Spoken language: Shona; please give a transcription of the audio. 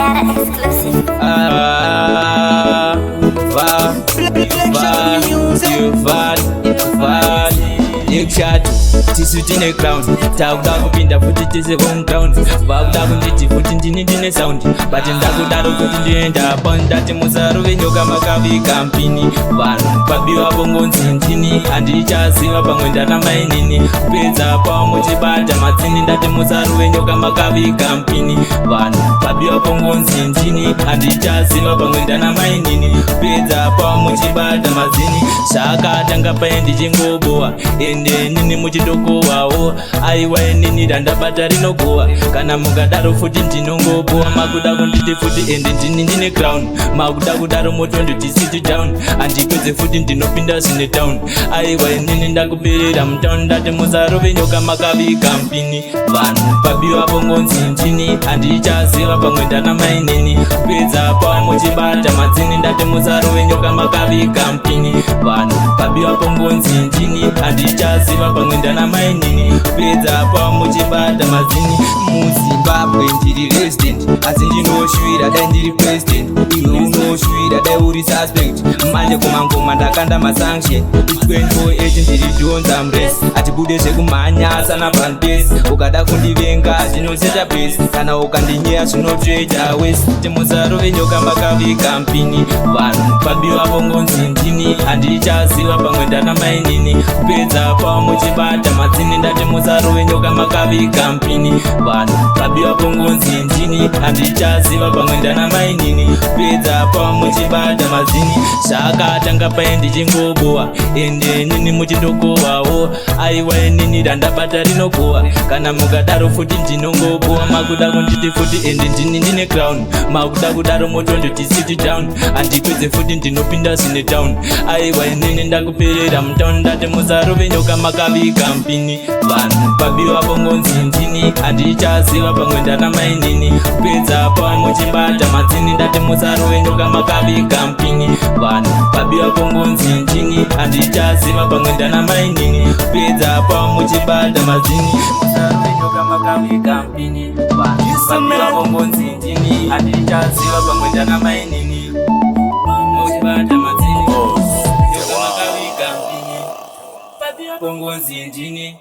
Data exclusive. Shot tisu tine crown takuda kupinda futi tise home ground vakuda kunditi futi ndine sound but ndakudaro kuti ndienda pandati musarove nyoka makavika mpini vanhu pabiwa bongonzi ndini handichaziva pamwe ndana mainini kupedza pavo muchibata madzini ndati musarove nyoka makavika mpini vanhu pabiwa bongonzi ndini handichaziva pamwe ndana mainini kupedza pavo muchibata madzini zvakatanga paendi chingobowa ende nini muchidokowawo aiwa nini randabata rinogowa kana mukadaro futi ndinongobowa makuda kunditi futi ende ndine crown makuda kudaro moto nditi down andipedze futi ndinopinda zvine town aiwa nini ndakuperera mutown ndati musarove nyoka makavika mpini vanhu pabiwa bongonzi ndini handichaziva pamwe ndana mainini kupedza pava muchibata madzini ndati musarove nyoka makavika mpini vanhu pabiwa bongonzi ndini handichaziva pamwe ndana mainini kupedza pava muchibata madzini muzimbabwe ndiri resident asi ndinoshuvira dai ndiri president iwe unoshuvira dai uri suspect manje kumangoma ndakanda masanction 24/8 ndiri donza mres atibude zvekumhanya sana panbase ukada kundivenga zvinoseta base kana ukandinyeya zvinotoita west timusarove nyoka makavika mpini vanhu pabiwa bongonzi ndini handichaziva pamwe ndana mainini kupedza pava muchibata madzini ndati musarove nyoka makavika mpini vanhu pabiwa bongonzi ndini handichaziva pamwe ndana mainini kupedza pava muchibata madzini zvakatanga paendi chingobowa ende nini muchidokowawo aiwa nini randabata rinogowa kana mukadaro futi ndinongobowa makuda kunditi futi ende ndine crown makuda kudaro moto ndoti down handipedze futi ndinopinda zvine town aiwa nini ndakuperera mutown ndati musarove nyoka makavika mpini vanhu pabiwa bongonzi ndini handichaziva pamwe ndana mainini kupedza pava muchibata madzini ndati musarove nyoka makavika mpini vanhu pabiwa bongonzi ndini handichaziva pamwe ndana mainini kupedza pava muchibata madzini musarove nyoka makavika mpini vanhu pabiwa bongonzi ndini handichaziva pamwe ndana mainini muchibata madzini nyoka makavika mpini pabiwa bongonzi ndini